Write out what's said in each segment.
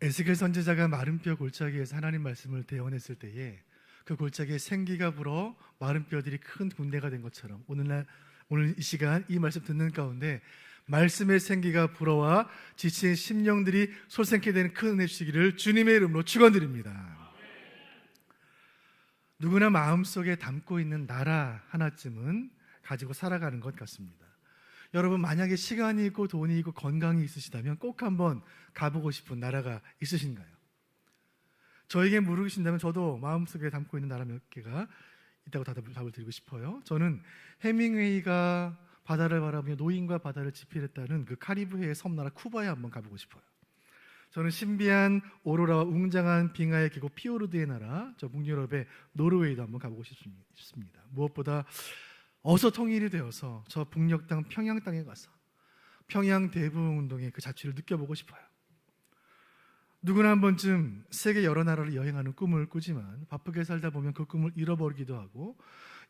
에스겔 선지자가 마른 뼈 골짜기에서 하나님 말씀을 대언했을 때에 그 골짜기에 생기가 불어 마른 뼈들이 큰 군대가 된 것처럼 오늘 이 시간 이 말씀 듣는 가운데 말씀의 생기가 불어와 지친 심령들이 솟생케 되는 큰 은혜 주시기를 주님의 이름으로 축원드립니다. 누구나 마음속에 담고 있는 나라 하나쯤은 가지고 살아가는 것 같습니다. 여러분, 만약에 시간이 있고 돈이 있고 건강이 있으시다면 꼭 한번 가보고 싶은 나라가 있으신가요? 저에게 물으신다면 저도 마음속에 담고 있는 나라 몇 개가 있다고 답을 드리고 싶어요. 저는 해밍웨이가 바다를 바라보며 노인과 바다를 지필했다는 그 카리브해의 섬나라 쿠바에 한번 가보고 싶어요. 저는 신비한 오로라와 웅장한 빙하의 계곡 피오르드의 나라, 저 북유럽의 노르웨이도 한번 가보고 싶습니다. 무엇보다 어서 통일이 되어서 저 북녘 땅 평양 땅에 가서 평양 대부흥운동의 그 자취를 느껴보고 싶어요. 누구나 한 번쯤 세계 여러 나라를 여행하는 꿈을 꾸지만 바쁘게 살다 보면 그 꿈을 잃어버리기도 하고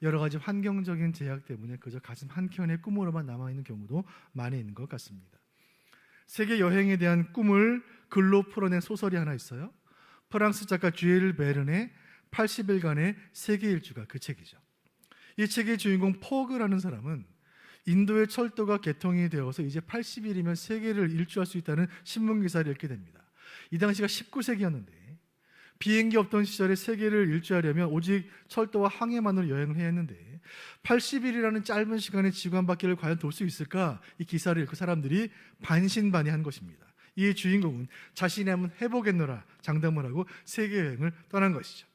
여러 가지 환경적인 제약 때문에 그저 가슴 한켠의 꿈으로만 남아있는 경우도 많이 있는 것 같습니다. 세계 여행에 대한 꿈을 글로 풀어낸 소설이 하나 있어요. 프랑스 작가 주엘 베른의 80일간의 세계 일주가 그 책이죠. 이 책의 주인공 포그라는 사람은 인도의 철도가 개통이 되어서 이제 80일이면 세계를 일주할 수 있다는 신문기사를 읽게 됩니다. 이 당시가 19세기였는데 비행기 없던 시절에 세계를 일주하려면 오직 철도와 항해만으로 여행을 해야 했는데 80일이라는 짧은 시간에 지구 한 바퀴를 과연 돌 수 있을까? 이 기사를 읽고 사람들이 반신반의한 것입니다. 이 주인공은 자신이 한번 해보겠노라 장담을 하고 세계 여행을 떠난 것이죠.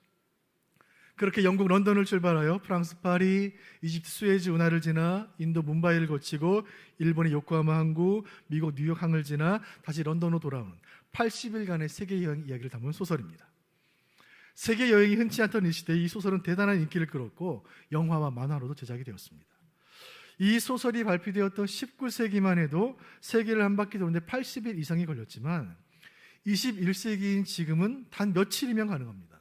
그렇게 영국 런던을 출발하여 프랑스 파리, 이집트 수에즈 운하를 지나 인도 뭄바이를 거치고 일본의 요코하마 항구, 미국 뉴욕 항을 지나 다시 런던으로 돌아오는 80일간의 세계 여행 이야기를 담은 소설입니다. 세계 여행이 흔치 않던 이 시대에 이 소설은 대단한 인기를 끌었고 영화와 만화로도 제작이 되었습니다. 이 소설이 발표되었던 19세기만 해도 세계를 한 바퀴 도는데 80일 이상이 걸렸지만 21세기인 지금은 단 며칠이면 가능합니다.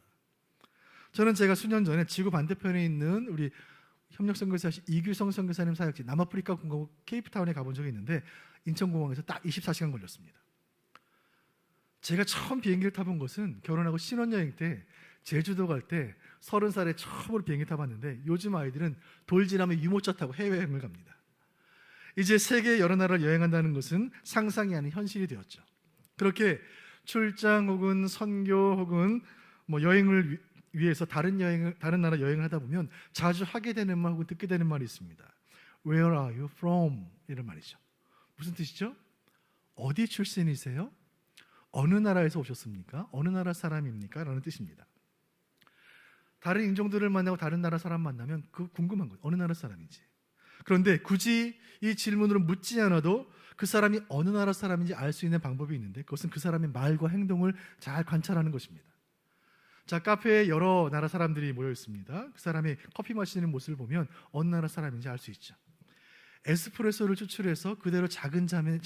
저는 제가 수년 전에 지구 반대편에 있는 우리 협력선교사신 이규성 선교사님 사역지 남아프리카 공화국 케이프타운에 가본 적이 있는데 인천공항에서 딱 24시간 걸렸습니다. 제가 처음 비행기를 타본 것은 결혼하고 신혼여행 때 제주도 갈 때 30살에 처음으로 비행기 타봤는데 요즘 아이들은 돌 지나면 유모차 타고 해외여행을 갑니다. 이제 세계 여러 나라를 여행한다는 것은 상상이 아닌 현실이 되었죠. 그렇게 출장 혹은 선교 혹은 여행을 위해서 다른 나라 여행을 하다 보면 자주 하게 되는 말 혹은 듣게 되는 말이 있습니다. Where are you from? 이런 말이죠. 무슨 뜻이죠? 어디 출신이세요? 어느 나라에서 오셨습니까? 어느 나라 사람입니까? 라는 뜻입니다. 다른 인종들을 만나고 다른 나라 사람 만나면 그 궁금한 거예요. 어느 나라 사람인지. 그런데 굳이 이 질문으로 묻지 않아도 그 사람이 어느 나라 사람인지 알 수 있는 방법이 있는데 그것은 그 사람의 말과 행동을 잘 관찰하는 것입니다. 자, 카페에 여러 나라 사람들이 모여 있습니다. 그 사람이 커피 마시는 모습을 보면 어느 나라 사람인지 알 수 있죠. 에스프레소를 추출해서 그대로 작은 잔에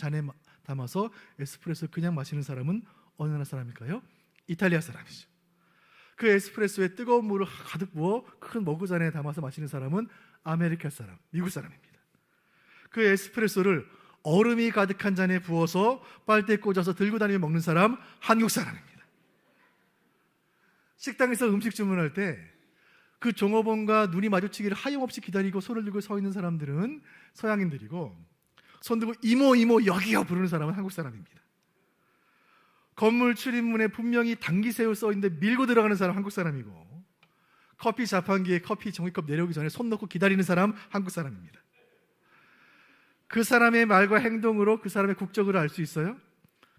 담아서 에스프레소를 그냥 마시는 사람은 어느 나라 사람일까요? 이탈리아 사람이죠. 그 에스프레소에 뜨거운 물을 가득 부어 큰 머그잔에 담아서 마시는 사람은 아메리카 사람, 미국 사람입니다. 그 에스프레소를 얼음이 가득한 잔에 부어서 빨대에 꽂아서 들고 다니며 먹는 사람, 한국 사람입니다. 식당에서 음식 주문할 때 그 종업원과 눈이 마주치기를 하염없이 기다리고 손을 들고 서 있는 사람들은 서양인들이고 손 들고 이모 이모 여기요 부르는 사람은 한국 사람입니다. 건물 출입문에 분명히 당기새우 써있는데 밀고 들어가는 사람 한국 사람이고 커피 자판기에 커피 종이컵 내려오기 전에 손 놓고 기다리는 사람 한국 사람입니다. 그 사람의 말과 행동으로 그 사람의 국적을 알 수 있어요?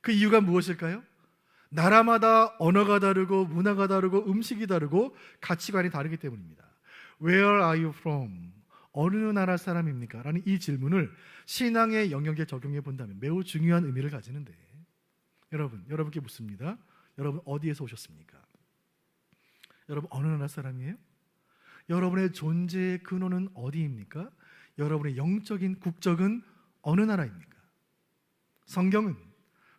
그 이유가 무엇일까요? 나라마다 언어가 다르고 문화가 다르고 음식이 다르고 가치관이 다르기 때문입니다. Where are you from? 어느 나라 사람입니까? 라는 이 질문을 신앙의 영역에 적용해 본다면 매우 중요한 의미를 가지는데 여러분께 묻습니다. 여러분 어디에서 오셨습니까? 여러분 어느 나라 사람이에요? 여러분의 존재의 근원은 어디입니까? 여러분의 영적인 국적은 어느 나라입니까? 성경은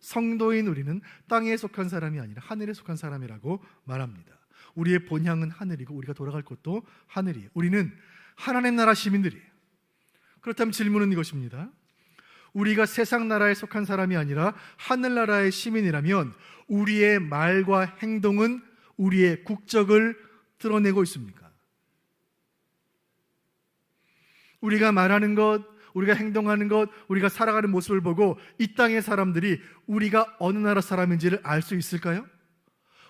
성도인 우리는 땅에 속한 사람이 아니라 하늘에 속한 사람이라고 말합니다. 우리의 본향은 하늘이고 우리가 돌아갈 곳도 하늘이에요. 우리는 하나님 나라 시민들이에요. 그렇다면 질문은 이것입니다. 우리가 세상 나라에 속한 사람이 아니라 하늘나라의 시민이라면 우리의 말과 행동은 우리의 국적을 드러내고 있습니까? 우리가 말하는 것, 우리가 행동하는 것, 우리가 살아가는 모습을 보고 이 땅의 사람들이 우리가 어느 나라 사람인지를 알 수 있을까요?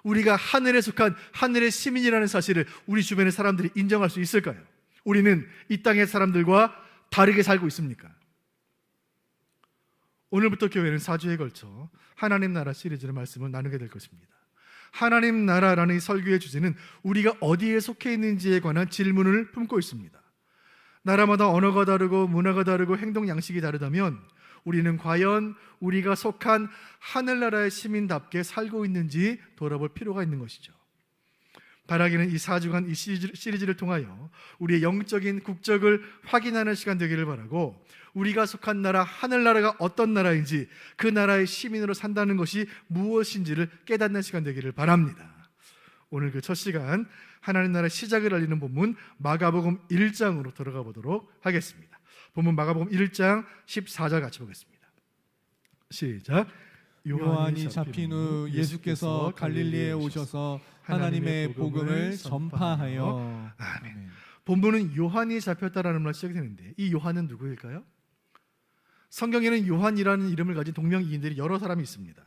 우리가 하늘에 속한 하늘의 시민이라는 사실을 우리 주변의 사람들이 인정할 수 있을까요? 우리는 이 땅의 사람들과 다르게 살고 있습니까? 오늘부터 교회는 4주에 걸쳐 하나님 나라 시리즈의 말씀을 나누게 될 것입니다. 하나님 나라라는 이 설교의 주제는 우리가 어디에 속해 있는지에 관한 질문을 품고 있습니다. 나라마다 언어가 다르고 문화가 다르고 행동 양식이 다르다면 우리는 과연 우리가 속한 하늘나라의 시민답게 살고 있는지 돌아볼 필요가 있는 것이죠. 바라기는 이 4주간 이 시리즈를 통하여 우리의 영적인 국적을 확인하는 시간 되기를 바라고, 우리가 속한 나라 하늘나라가 어떤 나라인지, 그 나라의 시민으로 산다는 것이 무엇인지를 깨닫는 시간 되기를 바랍니다. 오늘 그 첫 시간 하나님 나라의 시작을 알리는 본문 마가복음 1장으로 들어가 보도록 하겠습니다. 본문 마가복음 1장 14절 같이 보겠습니다. 시작. 요한이 잡힌 후 예수께서 갈릴리에 오셔서 하나님의 복음을 전파하여. 아멘. 본문은 요한이 잡혔다라는 말로 시작되는데 이 요한은 누구일까요? 성경에는 요한이라는 이름을 가진 동명이인들이 여러 사람이 있습니다.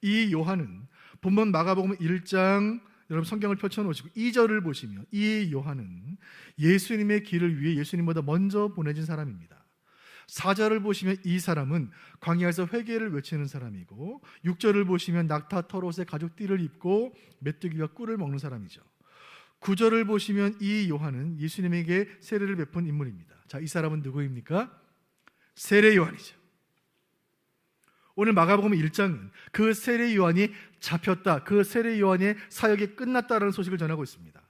이 요한은 본문 마가복음 1장, 여러분 성경을 펼쳐놓으시고 2절을 보시면 이 요한은 예수님의 길을 위해 예수님보다 먼저 보내진 사람입니다. 4절을 보시면 이 사람은 광야에서 회개를 외치는 사람이고, 6절을 보시면 낙타 털옷에 가죽 띠를 입고 메뚜기와 꿀을 먹는 사람이죠. 9절을 보시면 이 요한은 예수님에게 세례를 베푼 인물입니다. 자, 이 사람은 누구입니까? 세례 요한이죠. 오늘 마가복음 1장은 그 세례 요한이 잡혔다, 그 세례 요한의 사역이 끝났다라는 소식을 전하고 있습니다.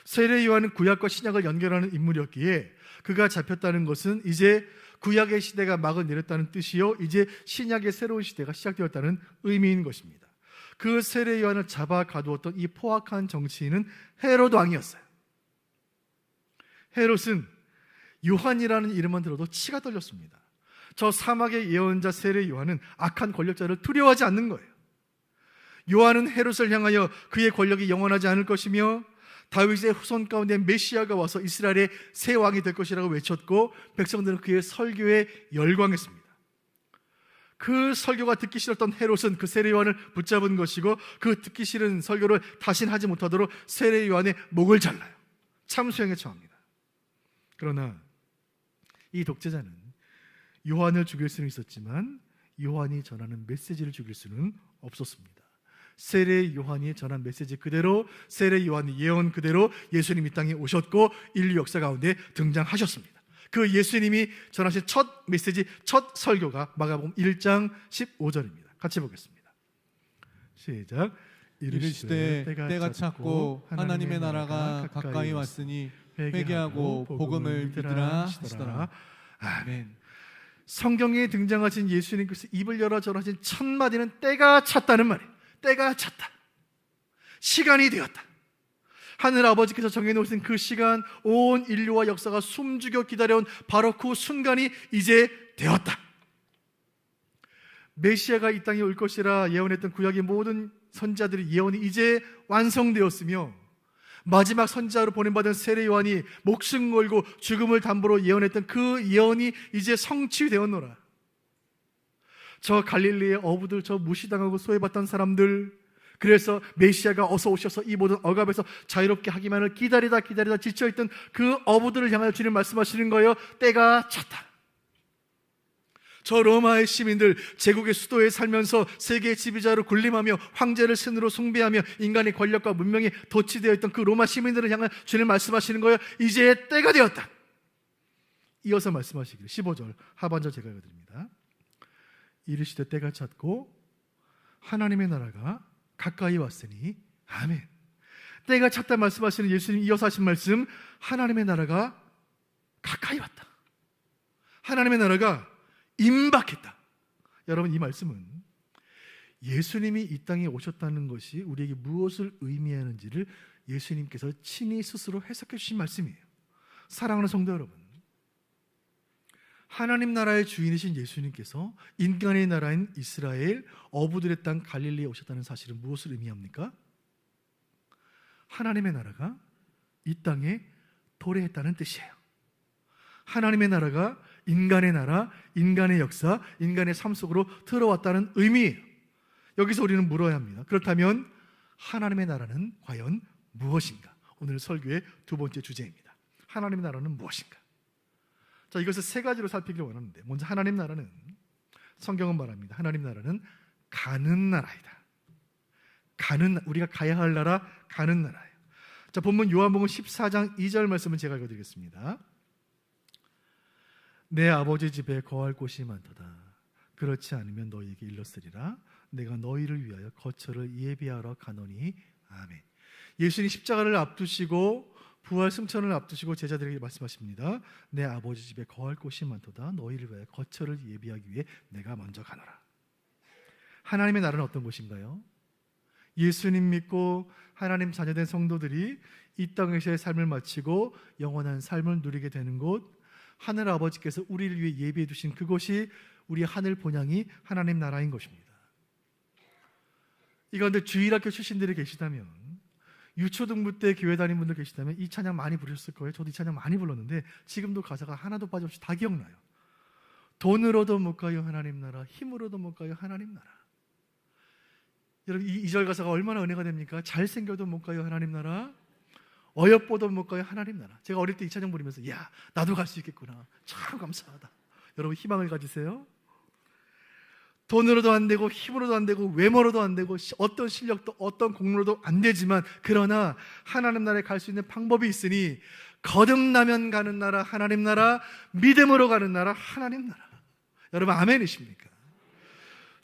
세례 요한은 구약과 신약을 연결하는 인물이었기에 그가 잡혔다는 것은 이제 구약의 시대가 막을 내렸다는 뜻이요, 이제 신약의 새로운 시대가 시작되었다는 의미인 것입니다. 그 세례 요한을 잡아 가두었던 이 포악한 정치인은 헤롯 왕이었어요. 헤롯은 요한이라는 이름만 들어도 치가 떨렸습니다. 저 사막의 예언자 세례 요한은 악한 권력자를 두려워하지 않는 거예요. 요한은 헤롯을 향하여 그의 권력이 영원하지 않을 것이며 다윗의 후손 가운데 메시아가 와서 이스라엘의 새 왕이 될 것이라고 외쳤고, 백성들은 그의 설교에 열광했습니다. 그 설교가 듣기 싫었던 헤롯은 그 세례 요한을 붙잡은 것이고, 그 듣기 싫은 설교를 다신 하지 못하도록 세례 요한의 목을 잘라요. 참수형에 처합니다. 그러나 이 독재자는 요한을 죽일 수는 있었지만 요한이 전하는 메시지를 죽일 수는 없었습니다. 세례 요한이 전한 메시지 그대로, 세례 요한의 예언 그대로 예수님이 이 땅에 오셨고 인류 역사 가운데 등장하셨습니다. 그 예수님이 전하신 첫 메시지, 첫 설교가 마가복음 1장 15절입니다. 같이 보겠습니다. 시작. 이르시되 때가 찼고 하나님의 나라가 가까이 왔으니 회개하고 복음을 믿으라 하시더라. 아멘. 성경에 등장하신 예수님께서 입을 열어 전하신 첫 마디는 때가 찼다는 말이에요. 때가 찼다. 시간이 되었다. 하늘 아버지께서 정해놓으신 그 시간, 온 인류와 역사가 숨죽여 기다려온 바로 그 순간이 이제 되었다. 메시아가 이 땅에 올 것이라 예언했던 구약의 모든 선지자들의 예언이 이제 완성되었으며, 마지막 선지자로 보냄받은 세례 요한이 목숨 걸고 죽음을 담보로 예언했던 그 예언이 이제 성취되었노라. 저 갈릴리의 어부들, 저 무시당하고 소외받던 사람들, 그래서 메시아가 어서 오셔서 이 모든 억압에서 자유롭게 하기만을 기다리다 지쳐있던 그 어부들을 향하여 주님 말씀하시는 거예요. 때가 찼다. 저 로마의 시민들, 제국의 수도에 살면서 세계의 지배자로 군림하며 황제를 신으로 숭배하며 인간의 권력과 문명이 도취되어 있던 그 로마 시민들을 향해 주님 말씀하시는 거예요. 이제 때가 되었다. 이어서 말씀하시기를 15절 하반절 제가 읽어드립니다. 이르시되 때가 찼고 하나님의 나라가 가까이 왔으니. 아멘. 때가 찼다 말씀하시는 예수님 이어서 하신 말씀, 하나님의 나라가 가까이 왔다. 하나님의 나라가 임박했다. 여러분, 이 말씀은 예수님이 이 땅에 오셨다는 것이 우리에게 무엇을 의미하는지를 예수님께서 친히 스스로 해석해 주신 말씀이에요. 사랑하는 성도 여러분, 하나님 나라의 주인이신 예수님께서 인간의 나라인 이스라엘 어부들의 땅 갈릴리에 오셨다는 사실은 무엇을 의미합니까? 하나님의 나라가 이 땅에 도래했다는 뜻이에요. 하나님의 나라가 인간의 나라, 인간의 역사, 인간의 삶 속으로 들어왔다는 의미예요. 여기서 우리는 물어야 합니다. 그렇다면 하나님의 나라는 과연 무엇인가? 오늘 설교의 두 번째 주제입니다. 하나님의 나라는 무엇인가? 자, 이것을 세 가지로 살피기를 원하는데, 먼저 하나님 나라는, 성경은 말합니다. 하나님 나라는 가는 나라이다. 우리가 가야 할 나라, 가는 나라예요. 자, 본문 요한복음 14장 2절 말씀은 제가 읽어드리겠습니다. 내 아버지 집에 거할 곳이 많도다. 그렇지 않으면 너희에게 일렀으리라. 내가 너희를 위하여 거처를 예비하러 가노니. 아멘. 예수님 십자가를 앞두시고 부활 승천을 앞두시고 제자들에게 말씀하십니다. 내 아버지 집에 거할 곳이 많도다. 너희를 위하여 거처를 예비하기 위해 내가 먼저 가노라. 하나님의 나라는 어떤 곳인가요? 예수님 믿고 하나님 자녀된 성도들이 이 땅에서의 삶을 마치고 영원한 삶을 누리게 되는 곳, 하늘 아버지께서 우리를 위해 예비해 두신 그곳이 우리 하늘 본향이 하나님 나라인 것입니다. 이건데 주일학교 출신들이 계시다면, 유초등부 때 교회 다닌 분들 계시다면 이 찬양 많이 부르셨을 거예요. 저도 이 찬양 많이 불렀는데 지금도 가사가 하나도 빠짐없이 다 기억나요. 돈으로도 못 가요 하나님 나라, 힘으로도 못 가요 하나님 나라. 여러분, 이 2절 가사가 얼마나 은혜가 됩니까? 잘생겨도 못 가요 하나님 나라, 어여뻐도 못 가요 하나님 나라. 제가 어릴 때 이 찬양 부르면서 야, 나도 갈 수 있겠구나, 참 감사하다. 여러분, 희망을 가지세요. 돈으로도 안 되고 힘으로도 안 되고 외모로도 안 되고 어떤 실력도 어떤 공로도 안 되지만, 그러나 하나님 나라에 갈 수 있는 방법이 있으니 거듭나면 가는 나라 하나님 나라, 믿음으로 가는 나라 하나님 나라. 여러분, 아멘이십니까?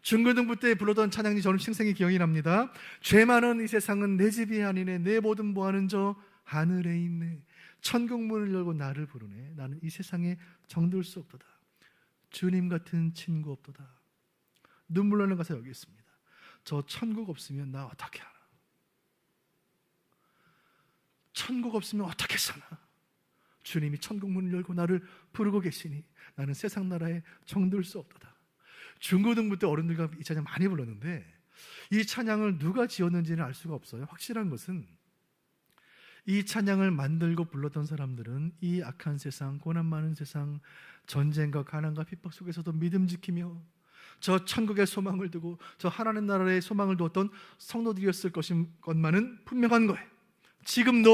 중고등부 때 불렀던 찬양이 저는 생생히 기억이 납니다. 죄 많은 이 세상은 내 집이 아니네, 내 모든 보아는 저 하늘에 있네. 천국 문을 열고 나를 부르네. 나는 이 세상에 정들 수 없도다. 주님 같은 친구 없도다. 눈물 나는 가사 여기 있습니다. 저 천국 없으면 나 어떻게 하나? 천국 없으면 어떻게 사나? 주님이 천국 문을 열고 나를 부르고 계시니 나는 세상 나라에 정들 수 없도다. 중고등부 때 어른들과 이 찬양 많이 불렀는데, 이 찬양을 누가 지었는지는 알 수가 없어요. 확실한 것은 이 찬양을 만들고 불렀던 사람들은 이 악한 세상, 고난 많은 세상, 전쟁과 가난과 핍박 속에서도 믿음 지키며 저 천국의 소망을 두고 저 하나님 나라의 소망을 두었던 성도들이었을 것만은 분명한 거예요. 지금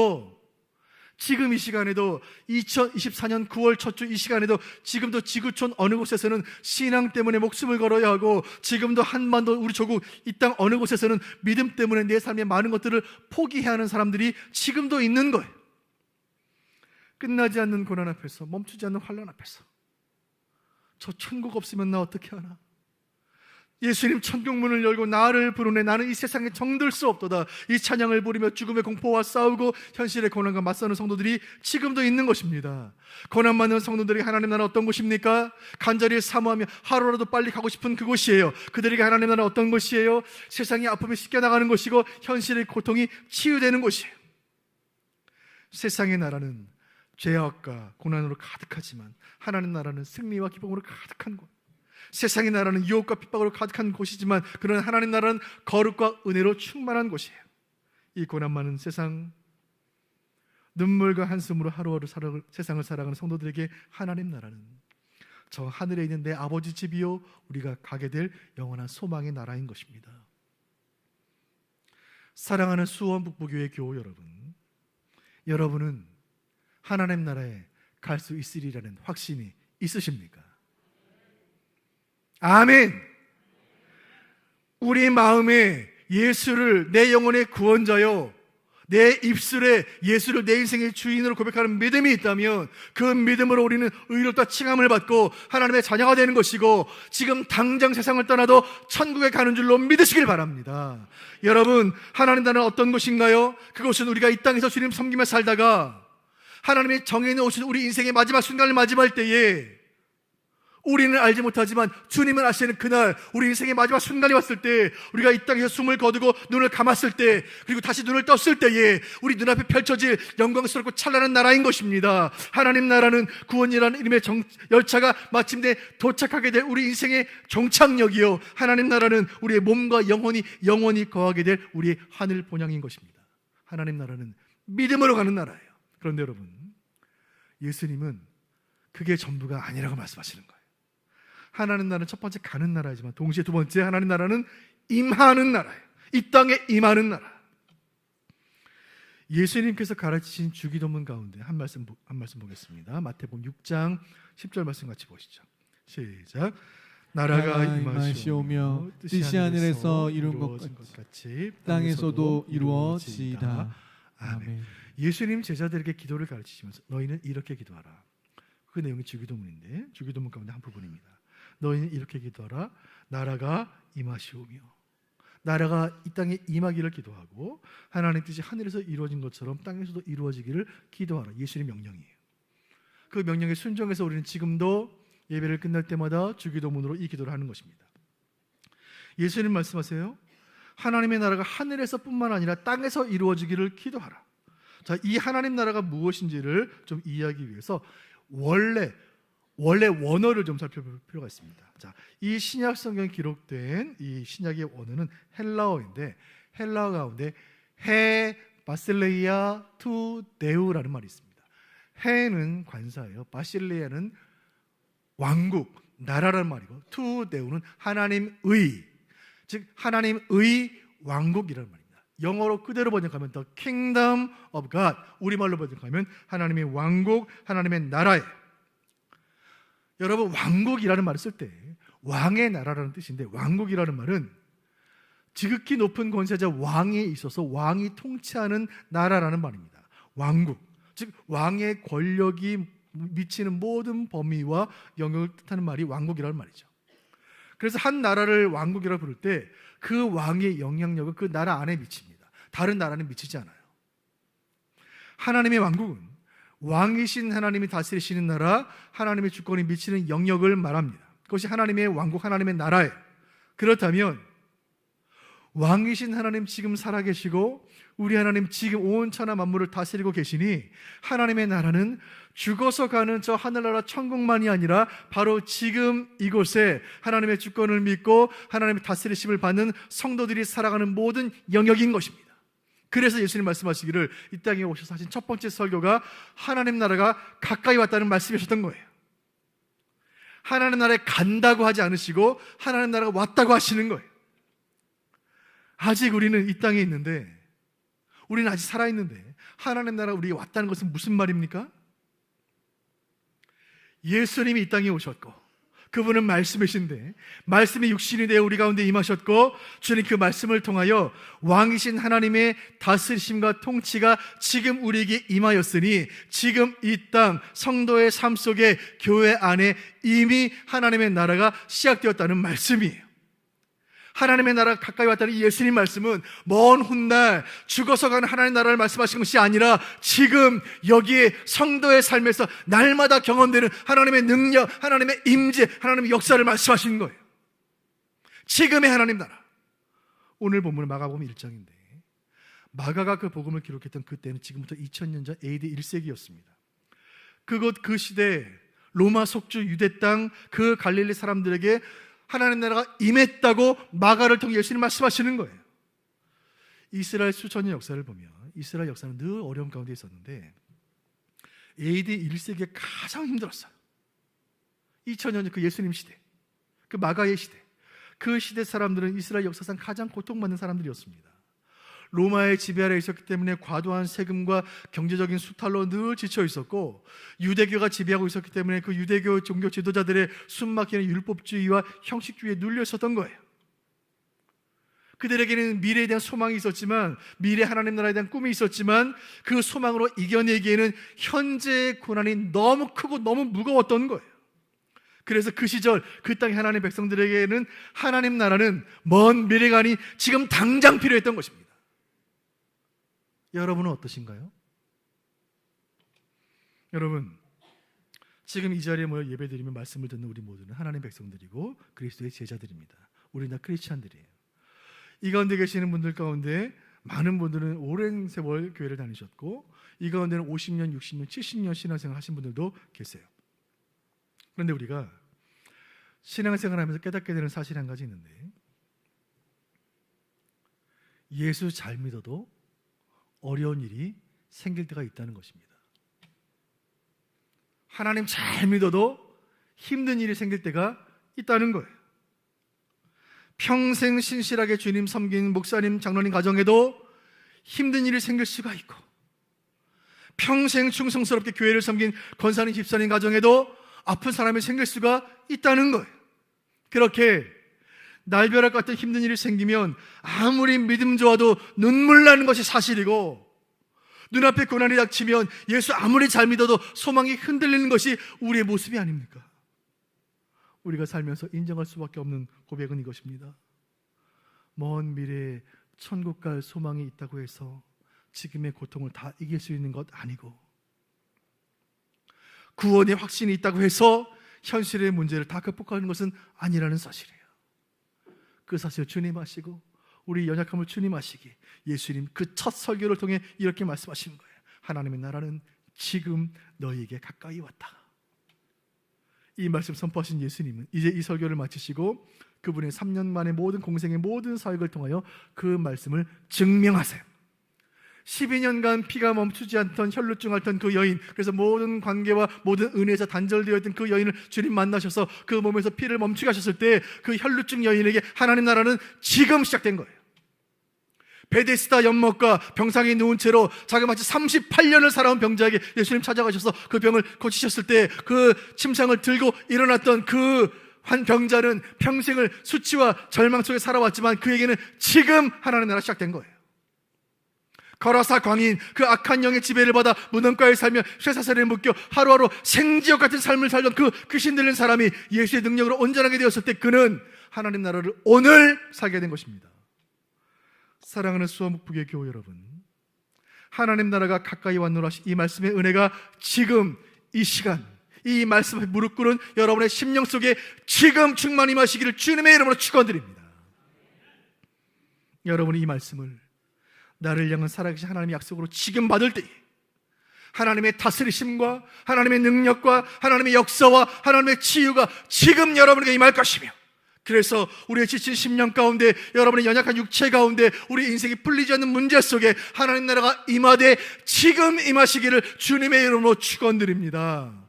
이 시간에도 2024년 9월 첫 주 이 시간에도 지금도 지구촌 어느 곳에서는 신앙 때문에 목숨을 걸어야 하고, 지금도 한반도 우리 조국 이 땅 어느 곳에서는 믿음 때문에 내 삶의 많은 것들을 포기해야 하는 사람들이 지금도 있는 거예요. 끝나지 않는 고난 앞에서, 멈추지 않는 환난 앞에서 저 천국 없으면 나 어떻게 하나? 예수님 천국 문을 열고 나를 부르네. 나는 이 세상에 정들 수 없도다. 이 찬양을 부르며 죽음의 공포와 싸우고 현실의 고난과 맞서는 성도들이 지금도 있는 것입니다. 고난 많은 성도들이 하나님 나라 어떤 곳입니까? 간절히 사모하며 하루라도 빨리 가고 싶은 그곳이에요. 그들에게 하나님 나라 어떤 곳이에요? 세상의 아픔이 씻겨나가는 곳이고 현실의 고통이 치유되는 곳이에요. 세상의 나라는 죄악과 고난으로 가득하지만 하나님 나라는 승리와 기쁨으로 가득한 곳. 세상의 나라는 유혹과 핍박으로 가득한 곳이지만, 그러나 하나님 나라는 거룩과 은혜로 충만한 곳이에요. 이 고난 많은 세상, 눈물과 한숨으로 하루하루 세상을 살아가는 성도들에게 하나님 나라는 저 하늘에 있는 내 아버지 집이요, 우리가 가게 될 영원한 소망의 나라인 것입니다. 사랑하는 수원 북부교회 교우 여러분, 여러분은 하나님 나라에 갈 수 있으리라는 확신이 있으십니까? 아멘. 우리 마음에 예수를 내 영혼의 구원자요, 내 입술에 예수를 내 인생의 주인으로 고백하는 믿음이 있다면, 그 믿음으로 우리는 의롭다 칭함을 받고 하나님의 자녀가 되는 것이고, 지금 당장 세상을 떠나도 천국에 가는 줄로 믿으시길 바랍니다. 여러분, 하나님 나라는 어떤 곳인가요? 그것은 우리가 이 땅에서 주님 섬기며 살다가 하나님의 정해놓으신 우리 인생의 마지막 순간을 맞이할 때에 우리는 알지 못하지만 주님은 아시는 그날, 우리 인생의 마지막 순간이 왔을 때, 우리가 이 땅에서 숨을 거두고 눈을 감았을 때, 그리고 다시 눈을 떴을 때에 우리 눈앞에 펼쳐질 영광스럽고 찬란한 나라인 것입니다. 하나님 나라는 구원이라는 이름의 열차가 마침내 도착하게 될 우리 인생의 종착역이요, 하나님 나라는 우리의 몸과 영원히 거하게 될 우리의 하늘 본향인 것입니다. 하나님 나라는 믿음으로 가는 나라예요. 그런데 여러분, 예수님은 그게 전부가 아니라고 말씀하시는 거예요. 하나님 나라는 첫 번째 가는 나라이지만 동시에 두 번째 하나님 나라는 임하는 나라예요. 이 땅에 임하는 나라. 예수님께서 가르치신 주기도문 가운데 한 말씀 보겠습니다. 마태복음 6장 10절 말씀 같이 보시죠. 시작. 나라가 임하시오며 뜻이 하늘에서 이룬 것 같이 땅에서도 이루어지이다. 아멘. 예수님 제자들에게 기도를 가르치시면서 너희는 이렇게 기도하라. 그 내용이 주기도문인데, 주기도문 가운데 한 부분입니다. 너희는 이렇게 기도하라. 나라가 임하시오며. 나라가 이 땅에 임하기를 기도하고 하나님 뜻이 하늘에서 이루어진 것처럼 땅에서도 이루어지기를 기도하라. 예수님 명령이에요. 그 명령에 순종해서 우리는 지금도 예배를 끝날 때마다 주기도문으로 이 기도를 하는 것입니다. 예수님 말씀하세요. 하나님의 나라가 하늘에서 뿐만 아니라 땅에서 이루어지기를 기도하라. 자, 이 하나님 나라가 무엇인지를 좀 이해하기 위해서 원래 원어를 좀 살펴볼 필요가 있습니다. 자, 이 신약 성경에 기록된 이 신약의 원어는 헬라어인데, 헬라어 가운데 해 바실레이아 투 데우라는 말이 있습니다. 해는 관사예요. 바실레이아는 왕국, 나라라는 말이고, 투 데우는 하나님의, 즉 하나님의 왕국이라는 말입니다. 영어로 그대로 번역하면 The Kingdom of God, 우리말로 번역하면 하나님의 왕국, 하나님의 나라예요. 여러분, 왕국이라는 말을 쓸 때 왕의 나라라는 뜻인데, 왕국이라는 말은 지극히 높은 권세자 왕에 있어서 왕이 통치하는 나라라는 말입니다. 왕국, 즉 왕의 권력이 미치는 모든 범위와 영역을 뜻하는 말이 왕국이라는 말이죠. 그래서 한 나라를 왕국이라고 부를 때 그 왕의 영향력은 그 나라 안에 미칩니다. 다른 나라는 미치지 않아요. 하나님의 왕국은 왕이신 하나님이 다스리시는 나라, 하나님의 주권이 미치는 영역을 말합니다. 그것이 하나님의 왕국, 하나님의 나라예요. 그렇다면 왕이신 하나님 지금 살아계시고 우리 하나님 지금 온 천하 만물을 다스리고 계시니 하나님의 나라는 죽어서 가는 저 하늘나라 천국만이 아니라 바로 지금 이곳에 하나님의 주권을 믿고 하나님의 다스리심을 받는 성도들이 살아가는 모든 영역인 것입니다. 그래서 예수님 말씀하시기를 이 땅에 오셔서 하신 첫 번째 설교가 하나님 나라가 가까이 왔다는 말씀이셨던 거예요. 하나님 나라에 간다고 하지 않으시고 하나님 나라가 왔다고 하시는 거예요. 아직 우리는 이 땅에 있는데, 우리는 아직 살아있는데 하나님 나라가 우리에게 왔다는 것은 무슨 말입니까? 예수님이 이 땅에 오셨고 그분은 말씀이신데 말씀이 육신이 되어 우리 가운데 임하셨고 주님 그 말씀을 통하여 왕이신 하나님의 다스리심과 통치가 지금 우리에게 임하였으니 지금 이 땅 성도의 삶 속에 교회 안에 이미 하나님의 나라가 시작되었다는 말씀이에요. 하나님의 나라가 가까이 왔다는 이 예수님 말씀은 먼 훗날 죽어서 가는 하나님의 나라를 말씀하신 것이 아니라 지금 여기에 성도의 삶에서 날마다 경험되는 하나님의 능력, 하나님의 임재, 하나님의 역사를 말씀하시는 거예요. 지금의 하나님 나라. 오늘 본문은 마가복음 1장인데 마가가 그 복음을 기록했던 그때는 지금부터 2000년 전 AD 1세기였습니다. 그곳 그 시대에 로마 속주 유대 땅 그 갈릴리 사람들에게 하나님 나라가 임했다고 마가를 통해 예수님 말씀하시는 거예요. 이스라엘 수천년 역사를 보면 이스라엘 역사는 늘 어려움 가운데 있었는데 AD 1세기에 가장 힘들었어요. 2000년 전 그 예수님 시대, 그 마가의 시대, 그 시대 사람들은 이스라엘 역사상 가장 고통받는 사람들이었습니다. 로마의 지배 아래 있었기 때문에 과도한 세금과 경제적인 수탈로 늘 지쳐 있었고 유대교가 지배하고 있었기 때문에 그 유대교 종교 지도자들의 숨막히는 율법주의와 형식주의에 눌려 있었던 거예요. 그들에게는 미래에 대한 소망이 있었지만, 미래 하나님 나라에 대한 꿈이 있었지만 그 소망으로 이겨내기에는 현재의 고난이 너무 크고 너무 무거웠던 거예요. 그래서 그 시절 그 땅의 하나님 백성들에게는 하나님 나라는 먼 미래가 아닌 지금 당장 필요했던 것입니다. 여러분은 어떠신가요? 여러분, 지금 이 자리에 모여 예배드리며 말씀을 듣는 우리 모두는 하나님의 백성들이고 그리스도의 제자들입니다. 우리는 다 크리스찬들이에요. 이 가운데 계시는 분들 가운데 많은 분들은 오랜 세월 교회를 다니셨고 이 가운데는 50년, 60년, 70년 신앙생활 하신 분들도 계세요. 그런데 우리가 신앙생활 하면서 깨닫게 되는 사실이 한 가지 있는데, 예수 잘 믿어도 어려운 일이 생길 때가 있다는 것입니다. 하나님 잘 믿어도 힘든 일이 생길 때가 있다는 거예요. 평생 신실하게 주님 섬긴 목사님, 장로님 가정에도 힘든 일이 생길 수가 있고, 평생 충성스럽게 교회를 섬긴 권사님, 집사님 가정에도 아픈 사람이 생길 수가 있다는 거예요. 그렇게 날벼락 같은 힘든 일이 생기면 아무리 믿음 좋아도 눈물 나는 것이 사실이고, 눈앞에 고난이 닥치면 예수 아무리 잘 믿어도 소망이 흔들리는 것이 우리의 모습이 아닙니까? 우리가 살면서 인정할 수밖에 없는 고백은 이것입니다. 먼 미래에 천국 갈 소망이 있다고 해서 지금의 고통을 다 이길 수 있는 것 아니고, 구원의 확신이 있다고 해서 현실의 문제를 다 극복하는 것은 아니라는 사실이에요. 그 사실을 주님 아시고 우리 연약함을 주님 아시기 예수님 그 첫 설교를 통해 이렇게 말씀하시는 거예요. 하나님의 나라는 지금 너희에게 가까이 왔다. 이 말씀 선포하신 예수님은 이제 이 설교를 마치시고 그분의 3년 만에 모든 공생의 모든 사역을 통하여 그 말씀을 증명하세요. 12년간 피가 멈추지 않던 혈루증 앓던 그 여인, 그래서 모든 관계와 모든 은혜에서 단절되어 있던 그 여인을 주님 만나셔서 그 몸에서 피를 멈추게 하셨을 때 그 혈루증 여인에게 하나님 나라는 지금 시작된 거예요. 베데스다 연못가 병상에 누운 채로 자그마치 38년을 살아온 병자에게 예수님 찾아가셔서 그 병을 고치셨을 때 그 침상을 들고 일어났던 그 한 병자는 평생을 수치와 절망 속에 살아왔지만 그에게는 지금 하나님 나라 시작된 거예요. 거라사 광인, 그 악한 영의 지배를 받아 무덤가에 살며 쇠사슬에 묶여 하루하루 생지옥 같은 삶을 살던 그 귀신 들린 사람이 예수의 능력으로 온전하게 되었을 때 그는 하나님 나라를 오늘 살게 된 것입니다. 사랑하는 수원북부의 교우 여러분, 하나님 나라가 가까이 왔노라 이 말씀의 은혜가 지금 이 시간 이 말씀에 무릎 꿇은 여러분의 심령 속에 지금 충만히 임하시기를 주님의 이름으로 축원드립니다. 여러분이 이 말씀을 나를 향한 살아계신 하나님의 약속으로 지금 받을 때 하나님의 다스리심과 하나님의 능력과 하나님의 역사와 하나님의 치유가 지금 여러분에게 임할 것이며, 그래서 우리의 지친 심령 가운데, 여러분의 연약한 육체 가운데, 우리 인생이 풀리지 않는 문제 속에 하나님 나라가 임하되 지금 임하시기를 주님의 이름으로 축원드립니다.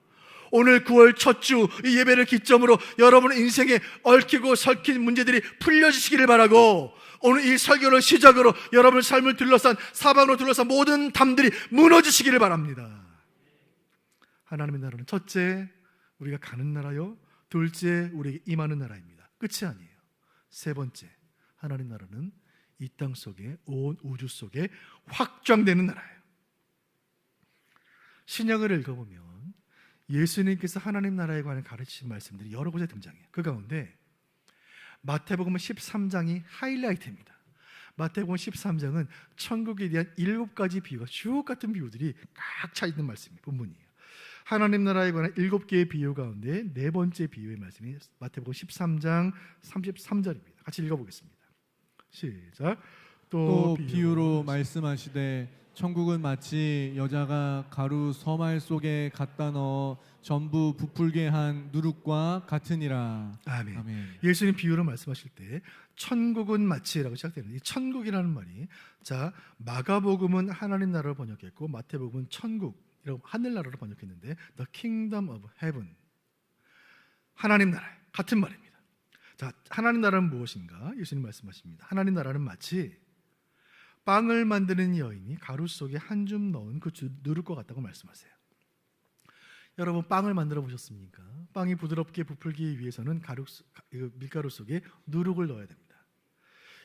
오늘 9월 첫 주 이 예배를 기점으로 여러분 인생에 얽히고 설킨 문제들이 풀려지시기를 바라고, 오늘 이 설교를 시작으로 여러분의 삶을 둘러싼 사방으로 둘러싼 모든 담들이 무너지시기를 바랍니다. 하나님의 나라는 첫째 우리가 가는 나라요, 둘째 우리에게 임하는 나라입니다. 끝이 아니에요. 세 번째, 하나님 나라는 이 땅 속에, 온 우주 속에 확장되는 나라예요. 신약을 읽어보면 예수님께서 하나님 나라에 관한 가르치신 말씀들이 여러 곳에 등장해요. 그 가운데 마태복음 13장이 하이라이트입니다. 마태복음 13장은 천국에 대한 7가지 비유가 주옥 같은 비유들이 꽉 차 있는 말씀이에요. 본문이에요. 하나님 나라에 관한 7개의 비유 가운데 네 번째 비유의 말씀이 마태복음 13장 33절입니다. 같이 읽어보겠습니다. 시작. 또 비유로 말씀하시되 천국은 마치 여자가 가루 서말 속에 갖다 넣어 전부 부풀게 한 누룩과 같으니라. 아멘. 아멘. 예수님 비유로 말씀하실 때 천국은 마치라고 시작되는 이 천국이라는 말이, 자, 마가복음은 하나님 나라를 번역했고 마태복음은 천국이라고 하늘나라로 번역했는데 The Kingdom of Heaven, 하나님 나라, 같은 말입니다. 자, 하나님 나라는 무엇인가? 예수님 말씀하십니다. 하나님 나라는 마치 빵을 만드는 여인이 가루 속에 한 줌 넣은 그 누룩과 같다고 말씀하세요. 여러분, 빵을 만들어 보셨습니까? 빵이 부드럽게 부풀기 위해서는 밀가루 속에 누룩을 넣어야 됩니다.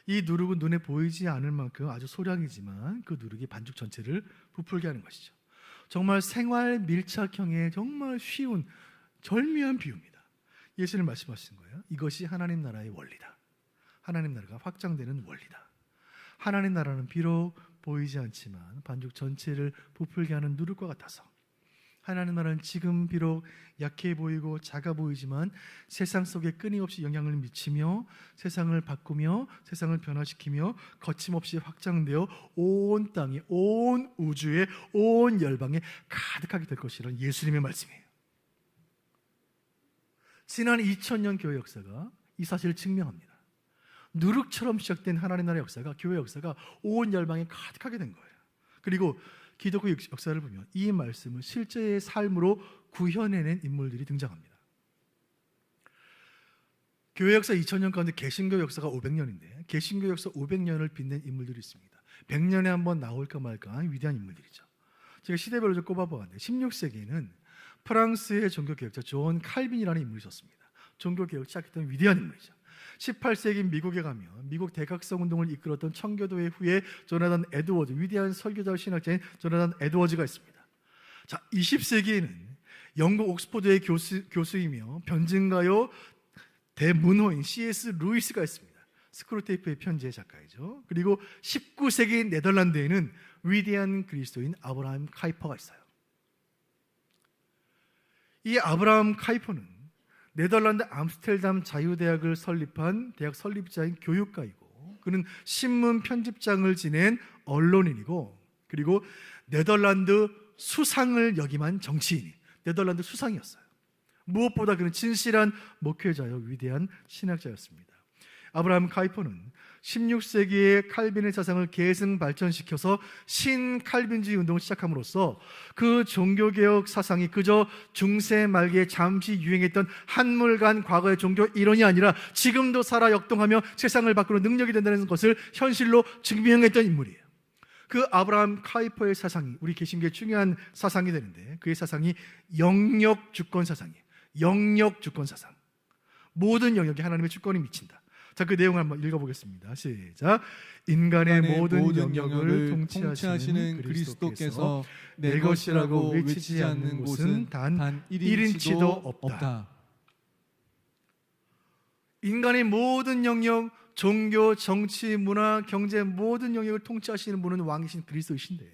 이 누룩은 눈에 보이지 않을 만큼 아주 소량이지만 그 누룩이 반죽 전체를 부풀게 하는 것이죠. 정말 생활 밀착형의 정말 쉬운 절묘한 비유입니다. 예수님 말씀하신 거예요. 이것이 하나님 나라의 원리다. 하나님 나라가 확장되는 원리다. 하나님 나라는 비록 보이지 않지만 반죽 전체를 부풀게 하는 누룩과 같아서 하나님 나라는 지금 비록 약해 보이고 작아 보이지만 세상 속에 끊임없이 영향을 미치며 세상을 바꾸며 세상을 변화시키며 거침없이 확장되어 온 땅에, 온 우주에, 온 열방에 가득하게 될 것이라는 예수님의 말씀이에요. 지난 2000년 교회 역사가 이 사실을 증명합니다. 누룩처럼 시작된 하나님 나라의 역사가, 교회 역사가 온 열방에 가득하게 된 거예요. 그리고 기독교 역사를 보면 이 말씀을 실제의 삶으로 구현해낸 인물들이 등장합니다. 교회 역사 2000년 가운데 개신교 역사가 500년인데 개신교 역사 500년을 빛낸 인물들이 있습니다. 100년에 한번 나올까 말까한 위대한 인물들이죠. 제가 시대별로 좀 꼽아보았는데 16세기에는 프랑스의 종교개혁자 존 칼빈이라는 인물이 있었습니다. 종교개혁 시작했던 위대한 인물이죠. 18세기 미국에 가면 미국 대각성 운동을 이끌었던 청교도의 후예 조나단 에드워즈, 위대한 설교자 신학자인 조나단 에드워즈가 있습니다. 자, 20세기에는 영국 옥스퍼드의 교수이며 변증가요 대문호인 C.S. 루이스가 있습니다. 스크루테이프의 편지의 작가이죠. 그리고 19세기 네덜란드에는 위대한 그리스도인 아브라함 카이퍼가 있어요. 이 아브라함 카이퍼는 네덜란드 암스테르담 자유대학을 설립한 대학 설립자인 교육가이고, 그는 신문 편집장을 지낸 언론인이고, 그리고 네덜란드 수상을 역임한 정치인이 네덜란드 수상이었어요. 무엇보다 그는 진실한 목회자여 위대한 신학자였습니다. 아브라함 카이퍼는 16세기의 칼빈의 사상을 계승 발전시켜서 신칼빈주의 운동을 시작함으로써 그 종교개혁 사상이 그저 중세 말기에 잠시 유행했던 한물간 과거의 종교 이론이 아니라 지금도 살아 역동하며 세상을 바꾸는 능력이 된다는 것을 현실로 증명했던 인물이에요. 그 아브라함 카이퍼의 사상이 우리 개신교의 중요한 사상이 되는데, 그의 사상이 영역 주권 사상이에요. 영역 주권 사상. 모든 영역에 하나님의 주권이 미친다. 자, 그 내용을 한번 읽어보겠습니다. 시작. 인간의 모든 영역을 통치하시는 그리스도께서 내 것이라고 외치지 않는 곳은 단 1인치도 없다. 인간의 모든 영역, 종교, 정치, 문화, 경제 모든 영역을 통치하시는 분은 왕이신 그리스도이신데,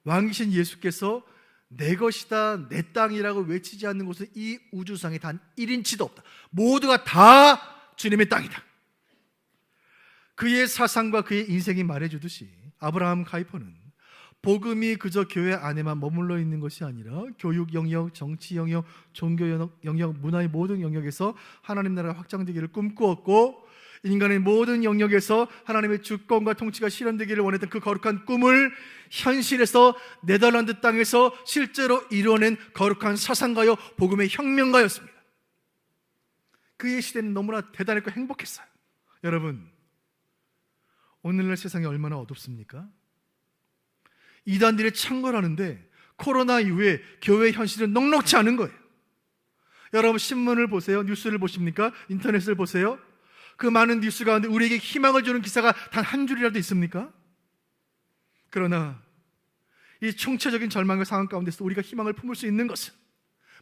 왕이신 예수께서 내 것이다, 내 땅이라고 외치지 않는 곳은 이 우주상에 단 1인치도 없다. 모두가 다 주님의 땅이다. 그의 사상과 그의 인생이 말해주듯이 아브라함 카이퍼는 복음이 그저 교회 안에만 머물러 있는 것이 아니라 교육 영역, 정치 영역, 종교 영역, 문화의 모든 영역에서 하나님 나라가 확장되기를 꿈꾸었고, 인간의 모든 영역에서 하나님의 주권과 통치가 실현되기를 원했던 그 거룩한 꿈을 현실에서 네덜란드 땅에서 실제로 이루어낸 거룩한 사상가요 복음의 혁명가였습니다. 그의 시대는 너무나 대단했고 행복했어요. 여러분, 오늘날 세상이 얼마나 어둡습니까? 이단들이 창궐하는데 코로나 이후에 교회 현실은 넉넉지 않은 거예요. 여러분, 신문을 보세요. 뉴스를 보십니까? 인터넷을 보세요. 그 많은 뉴스 가운데 우리에게 희망을 주는 기사가 단 한 줄이라도 있습니까? 그러나 이 총체적인 절망과 상황 가운데서 우리가 희망을 품을 수 있는 것은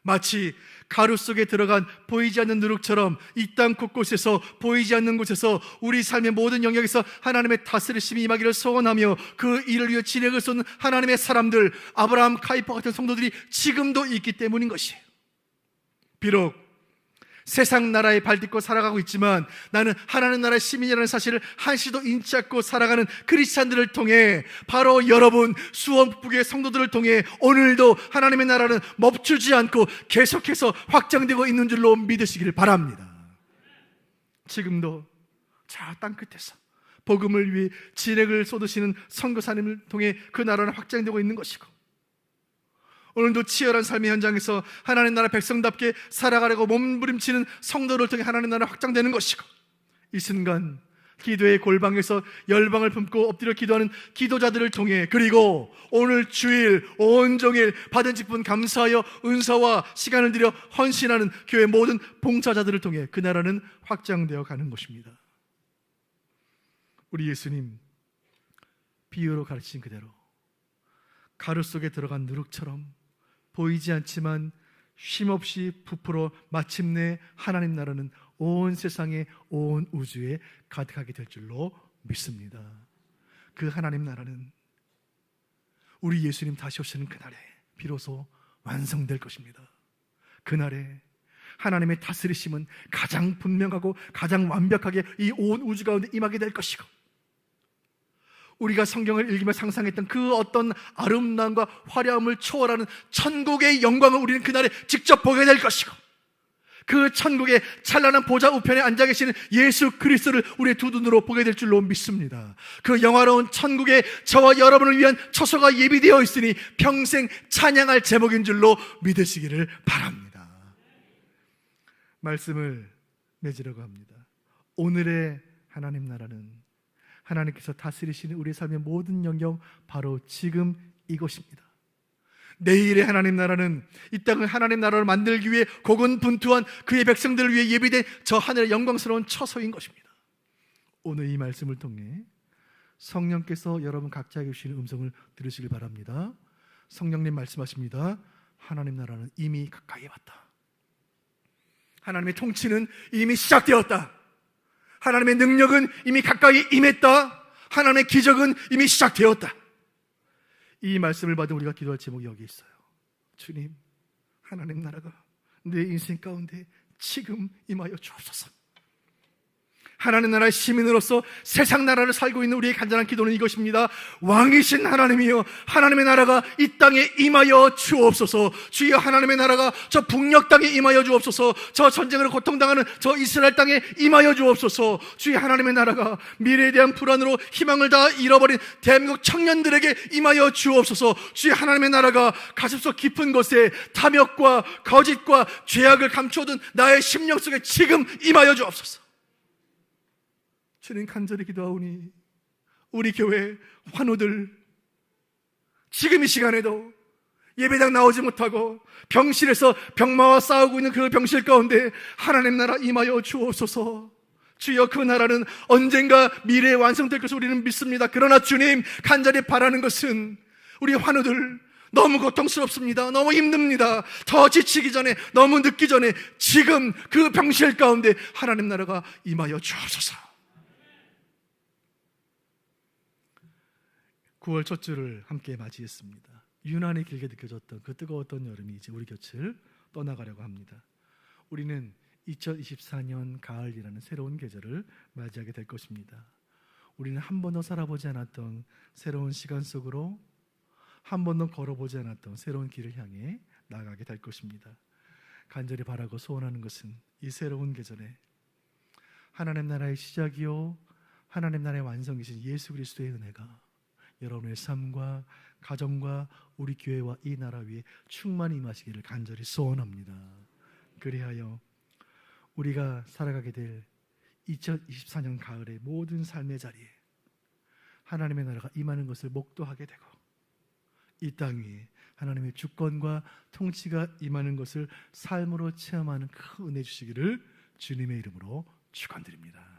마치 가루 속에 들어간 보이지 않는 누룩처럼 이 땅 곳곳에서 보이지 않는 곳에서 우리 삶의 모든 영역에서 하나님의 다스리심이 임하기를 소원하며 그 일을 위해 진액을 쏟는 하나님의 사람들, 아브라함 카이퍼 같은 성도들이 지금도 있기 때문인 것이에요. 비록 세상 나라에 발딛고 살아가고 있지만 나는 하나님 나라의 시민이라는 사실을 한시도 인치 않고 살아가는 크리스찬들을 통해, 바로 여러분 수원북의 성도들을 통해 오늘도 하나님의 나라는 멈추지 않고 계속해서 확장되고 있는 줄로 믿으시기를 바랍니다. 지금도 저 땅끝에서 복음을 위해 진액을 쏟으시는 선교사님을 통해 그 나라는 확장되고 있는 것이고, 오늘도 치열한 삶의 현장에서 하나님 나라 백성답게 살아가려고 몸부림치는 성도를 통해 하나님 나라 확장되는 것이고, 이 순간 기도의 골방에서 열방을 품고 엎드려 기도하는 기도자들을 통해, 그리고 오늘 주일 온종일 받은 직분 감사하여 은사와 시간을 들여 헌신하는 교회 모든 봉사자들을 통해 그 나라는 확장되어 가는 것입니다. 우리 예수님 비유로 가르치신 그대로 가루 속에 들어간 누룩처럼 보이지 않지만 쉼없이 부풀어 마침내 하나님 나라는 온 세상에, 온 우주에 가득하게 될 줄로 믿습니다. 그 하나님 나라는 우리 예수님 다시 오시는 그날에 비로소 완성될 것입니다. 그날에 하나님의 다스리심은 가장 분명하고 가장 완벽하게 이 온 우주 가운데 임하게 될 것이고, 우리가 성경을 읽으며 상상했던 그 어떤 아름다움과 화려함을 초월하는 천국의 영광을 우리는 그날에 직접 보게 될 것이고, 그 천국의 찬란한 보좌 우편에 앉아 계시는 예수 그리스도를 우리의 두 눈으로 보게 될 줄로 믿습니다. 그 영화로운 천국에 저와 여러분을 위한 처소가 예비되어 있으니 평생 찬양할 제목인 줄로 믿으시기를 바랍니다. 말씀을 맺으려고 합니다. 오늘의 하나님 나라는 하나님께서 다스리시는 우리의 삶의 모든 영역, 바로 지금 이것입니다. 내일의 하나님 나라는 이 땅을 하나님 나라로 만들기 위해 고군분투한 그의 백성들을 위해 예비된 저 하늘의 영광스러운 처소인 것입니다. 오늘 이 말씀을 통해 성령께서 여러분 각자에게 주시는 음성을 들으시길 바랍니다. 성령님 말씀하십니다. 하나님 나라는 이미 가까이 왔다. 하나님의 통치는 이미 시작되었다. 하나님의 능력은 이미 가까이 임했다. 하나님의 기적은 이미 시작되었다. 이 말씀을 받은 우리가 기도할 제목이 여기 있어요. 주님, 하나님 나라가 내 인생 가운데 지금 임하여 주옵소서. 하나님 나라의 시민으로서 세상 나라를 살고 있는 우리의 간절한 기도는 이것입니다. 왕이신 하나님이여, 하나님의 나라가 이 땅에 임하여 주옵소서. 주여, 하나님의 나라가 저 북녘 땅에 임하여 주옵소서. 저 전쟁으로 고통당하는 저 이스라엘 땅에 임하여 주옵소서. 주여, 하나님의 나라가 미래에 대한 불안으로 희망을 다 잃어버린 대한민국 청년들에게 임하여 주옵소서. 주여, 하나님의 나라가 가슴속 깊은 곳에 탐욕과 거짓과 죄악을 감춰둔 나의 심령 속에 지금 임하여 주옵소서. 주님, 간절히 기도하오니 우리 교회 환우들 지금 이 시간에도 예배당 나오지 못하고 병실에서 병마와 싸우고 있는 그 병실 가운데 하나님 나라 임하여 주옵소서. 주여, 그 나라는 언젠가 미래에 완성될 것을 우리는 믿습니다. 그러나 주님, 간절히 바라는 것은 우리 환우들 너무 고통스럽습니다. 너무 힘듭니다. 더 지치기 전에, 너무 늦기 전에 지금 그 병실 가운데 하나님 나라가 임하여 주옵소서. 9월 첫 주를 함께 맞이했습니다. 유난히 길게 느껴졌던 그 뜨거웠던 여름이 이제 우리 곁을 떠나가려고 합니다. 우리는 2024년 가을이라는 새로운 계절을 맞이하게 될 것입니다. 우리는 한 번도 살아보지 않았던 새로운 시간 속으로, 한 번도 걸어보지 않았던 새로운 길을 향해 나아가게 될 것입니다. 간절히 바라고 소원하는 것은 이 새로운 계절에 하나님 나라의 시작이요 하나님 나라의 완성이신 예수 그리스도의 은혜가 여러분의 삶과 가정과 우리 교회와 이 나라 위에 충만히 임하시기를 간절히 소원합니다. 그리하여 우리가 살아가게 될 2024년 가을의 모든 삶의 자리에 하나님의 나라가 임하는 것을 목도하게 되고, 이 땅 위에 하나님의 주권과 통치가 임하는 것을 삶으로 체험하는 큰 은혜 주시기를 주님의 이름으로 축원드립니다.